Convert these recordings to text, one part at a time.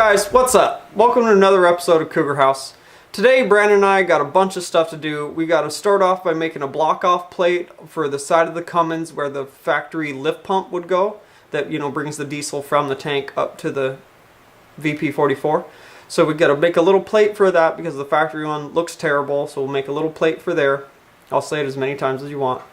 guys, what's up? Welcome to another episode of Cougar House. Today Brandon and I got a bunch of stuff to do. We got to start off by making a block off plate for the side of the Cummins where the factory lift pump would go that, you know, brings the diesel from the tank up to the VP44. So we got to make a little plate for that because the factory one looks terrible, so we'll make a little plate for there. I'll say it as many times as you want.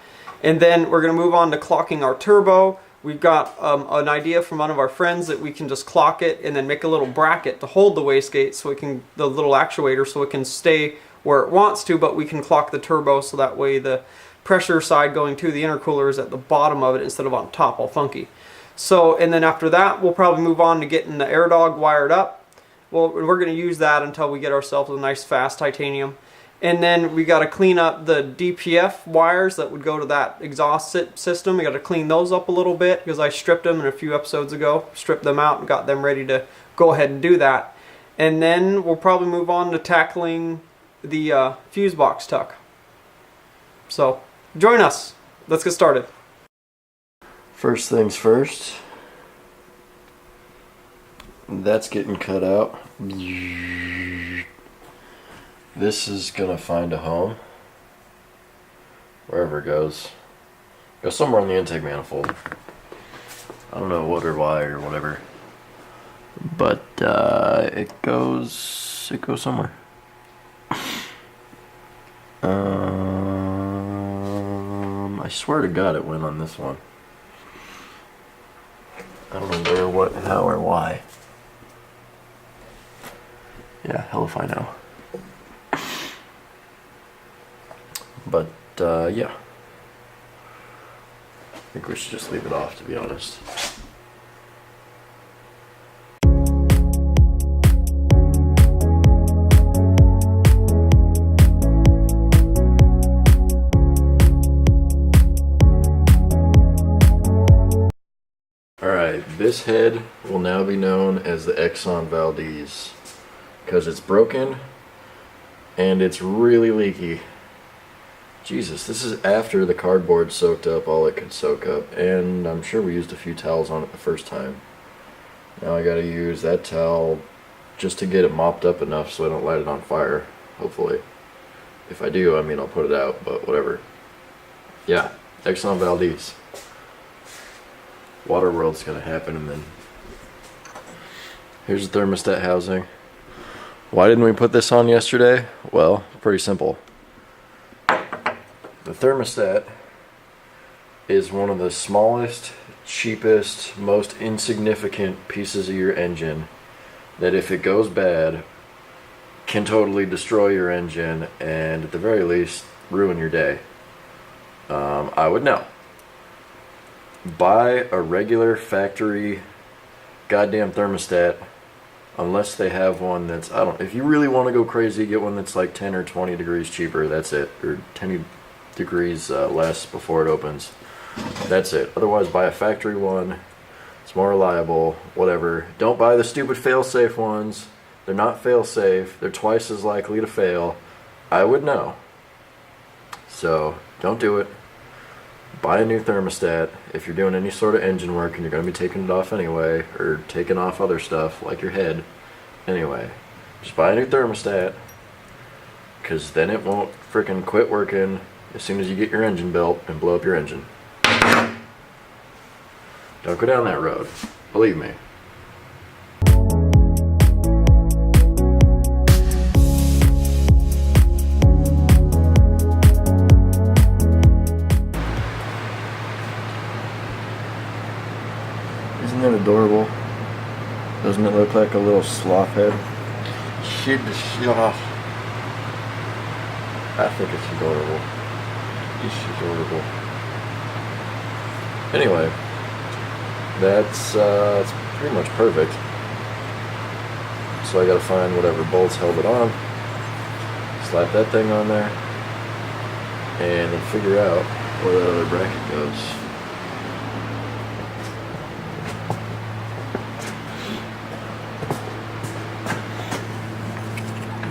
And then we're going to move on to clocking our turbo. We've got an idea from one of our friends that we can just clock it and then make a little bracket to hold the wastegate so it can, the little actuator, so it can stay where it wants to, but we can clock the turbo so that way the pressure side going to the intercooler is at the bottom of it instead of on top, all funky. So, and then after that, we'll probably move on to getting the air dog wired up. Well, we're going to use that until we get ourselves a nice fast titanium. And then we got to clean up the DPF wires that would go to that exhaust system. We got to clean those up a little bit because I stripped them in a few episodes ago. Stripped them out and got them ready to go ahead and do that. And then we'll probably move on to tackling the fuse box tuck. So join us. Let's get started. First things first. That's getting cut out. This is gonna find a home wherever it goes. Go somewhere on the intake manifold. I don't know what or why or whatever, but it goes somewhere. I swear to God it went on this one. I don't know where, what, how, or why. Yeah, hell if I know. But, yeah. I think we should just leave it off, to be honest. Alright, this head will now be known as the Exxon Valdez because it's broken and it's really leaky. Jesus, this is after the cardboard soaked up all it could soak up, and I'm sure we used a few towels on it the first time. Now I gotta use that towel just to get it mopped up enough so I don't light it on fire, hopefully. If I do, I mean, I'll put it out, but whatever. Yeah, Exxon Valdez. Waterworld's gonna happen, and then here's the thermostat housing. Why didn't we put this on yesterday? Well, pretty simple. The thermostat is one of the smallest, cheapest, most insignificant pieces of your engine that if it goes bad can totally destroy your engine and at the very least ruin your day. I would know. Buy a regular factory goddamn thermostat unless they have one that's, I don't, if you really want to go crazy, get one that's like 10 or 20 degrees cheaper, that's it, or 10 degrees less before it opens. That's it. Otherwise, buy a factory one. It's more reliable, whatever. Don't buy the stupid fail-safe ones. They're not fail-safe. They're twice as likely to fail. I would know. So, don't do it. Buy a new thermostat. If you're doing any sort of engine work and you're going to be taking it off anyway, or taking off other stuff like your head, anyway, just buy a new thermostat, because then it won't freaking quit working as soon as you get your engine built and blow up your engine. Don't go down that road. Believe me. Isn't that adorable? Doesn't it look like a little sloth head? Shit, I think it's adorable. It's adorable. Anyway, that's pretty much perfect. So I gotta find whatever bolts held it on, slap that thing on there, and then figure out where that other bracket goes.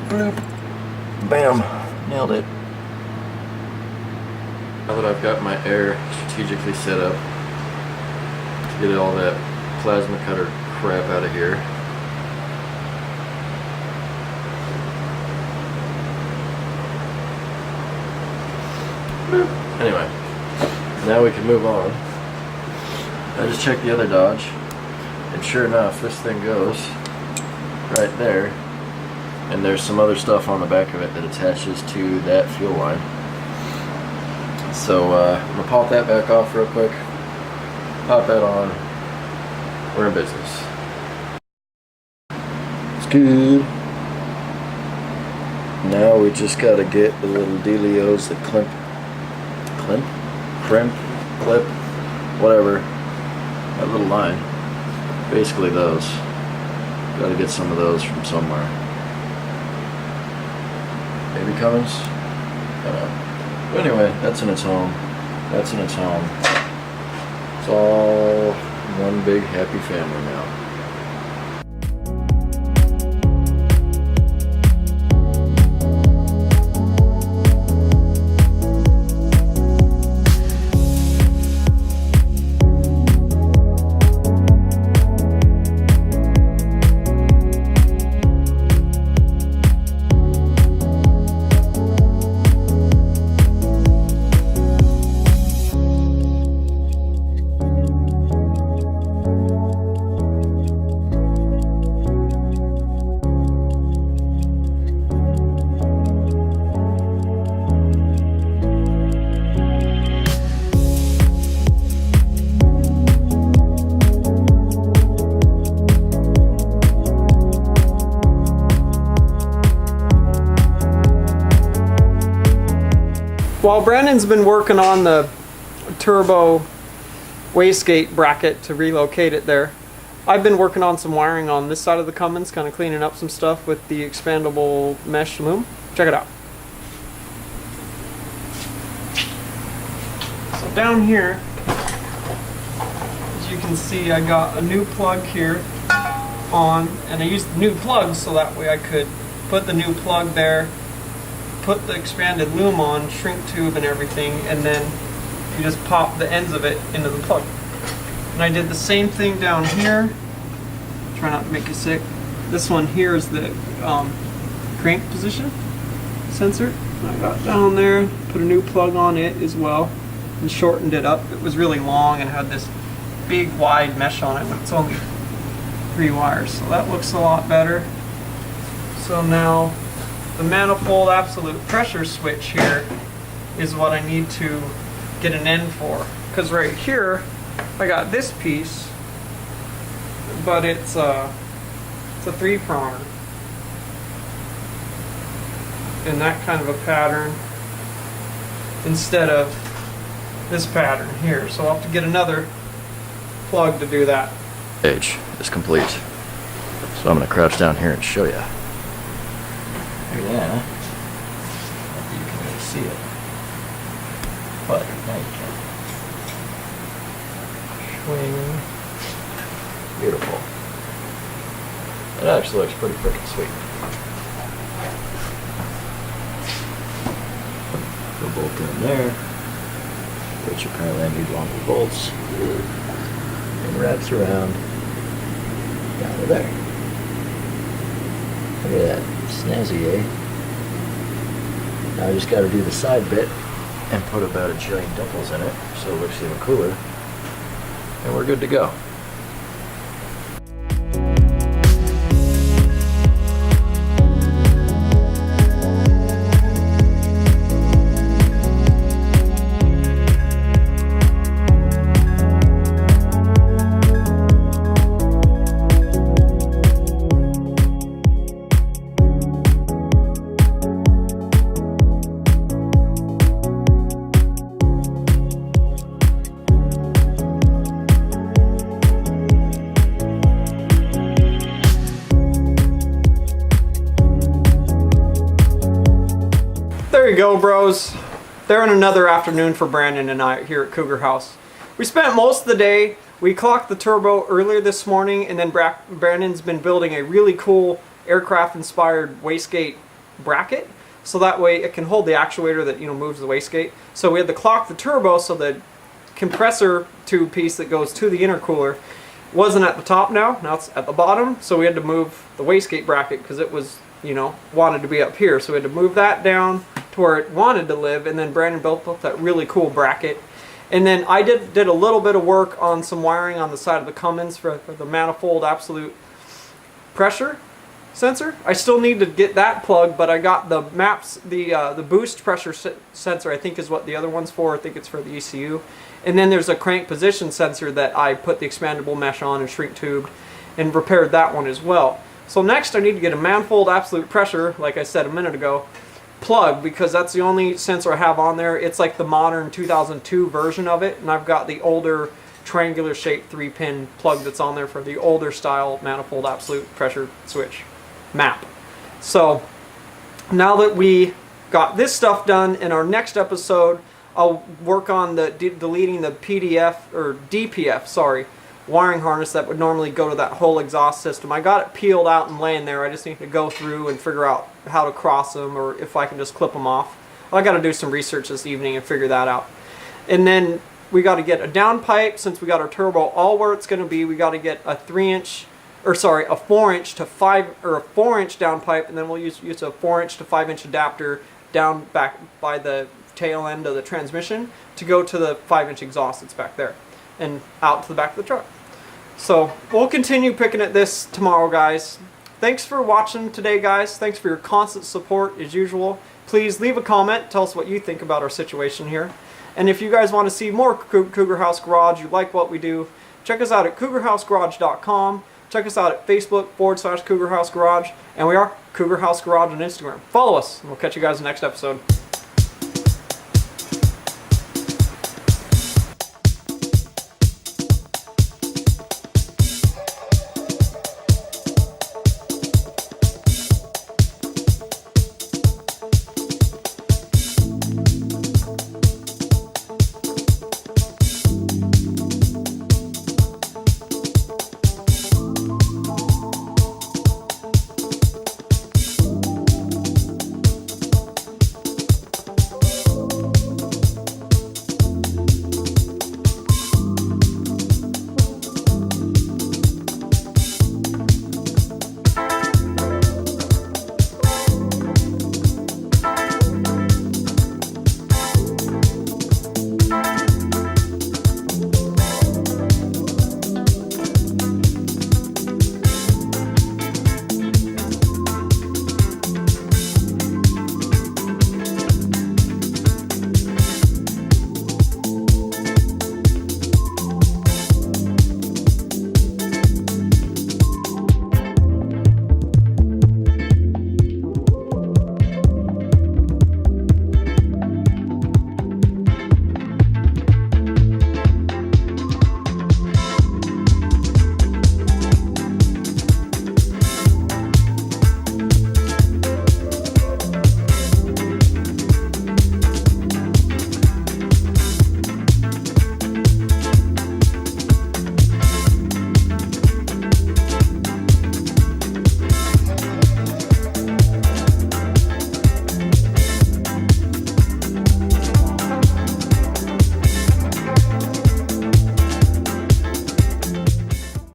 Bloop. Bam. Nailed it. Now that I've got my air strategically set up to get all that plasma cutter crap out of here, Anyway, now we can move on. I just checked the other Dodge, and sure enough, this thing goes right there, and there's some other stuff on the back of it that attaches to that fuel line. So I'm gonna pop that back off real quick, pop that on, we're in business. It's good. Now we just gotta get the little dealios that crimp, clip, whatever, that little line, basically those. Gotta get some of those from somewhere. Maybe Cummins? I don't know. But anyway, that's in its home. That's in its home. It's all one big happy family now. While Brandon's been working on the turbo wastegate bracket to relocate it there, I've been working on some wiring on this side of the Cummins, kind of cleaning up some stuff with the expandable mesh loom. Check it out. So down here, as you can see, I got a new plug here on, and I used the new plug so that way I could put the new plug there, put the expanded loom on, shrink tube and everything, and then you just pop the ends of it into the plug. And I did the same thing down here. Try not to make you sick. This one here is the crank position sensor. I got down there, put a new plug on it as well, and shortened it up. It was really long and had this big wide mesh on it, but it's only 3 wires, so that looks a lot better. So now the manifold absolute pressure switch here is what I need to get an end for. Because right here, I got this piece, but it's a 3-pronger. In that kind of a pattern, instead of this pattern here. So I'll have to get another plug to do that. Page is complete. So I'm going to crouch down here and show you. Yeah, you can really see it, but now you can. Swing. Beautiful. It actually looks pretty freaking sweet. Put a bolt in there, which apparently I need longer bolts, and wraps around down to there. Look at that. Snazzy, eh? Now I just got to do the side bit and put about a jillion dimples in it so it looks even cooler, and we're good to go. There you go, bros. There in another afternoon for Brandon and I here at Cougar House. We spent most of the day, we clocked the turbo earlier this morning, and then Brandon's been building a really cool aircraft-inspired wastegate bracket, so that way it can hold the actuator that moves the wastegate. So we had to clock the turbo so the compressor tube piece that goes to the intercooler wasn't at the top now it's at the bottom, so we had to move the wastegate bracket because it was wanted to be up here, so we had to move that down to to where it wanted to live, and then Brandon built that really cool bracket. And then I did a little bit of work on some wiring on the side of the Cummins for the manifold absolute pressure sensor. I still need to get that plugged, but I got the maps, the boost pressure sensor, I think is what the other one's for. I think it's for the ECU. And then there's a crank position sensor that I put the expandable mesh on and shrink tubed and repaired that one as well. So next I need to get a manifold absolute pressure, like I said a minute ago, plug, because that's the only sensor I have on there. It's like the modern 2002 version of it, and I've got the older triangular shaped 3-pin plug that's on there for the older style manifold absolute pressure switch map. So now that we got this stuff done, in our next episode I'll work on the deleting the PDF or DPF, sorry, wiring harness that would normally go to that whole exhaust system. I got it peeled out and laying there. I just need to go through and figure out how to cross them, or if I can just clip them off. I got to do some research this evening and figure that out. And then we got to get a downpipe. Since we got our turbo all where it's going to be, we got to get a 3-inch, or sorry, a 4-inch to 5, or a 4-inch downpipe, and then we'll use a 4-inch to 5-inch adapter down back by the tail end of the transmission to go to the 5-inch exhaust that's back there and out to the back of the truck. So we'll continue picking at this tomorrow, guys. Thanks for watching today, guys. Thanks for your constant support as usual. Please leave a comment. Tell us what you think about our situation here. And if you guys want to see more Cougar House Garage, you like what we do, check us out at cougarhousegarage.com. Check us out at Facebook /Cougar House Garage. And we are Cougar House Garage on Instagram. Follow us, and we'll catch you guys in the next episode.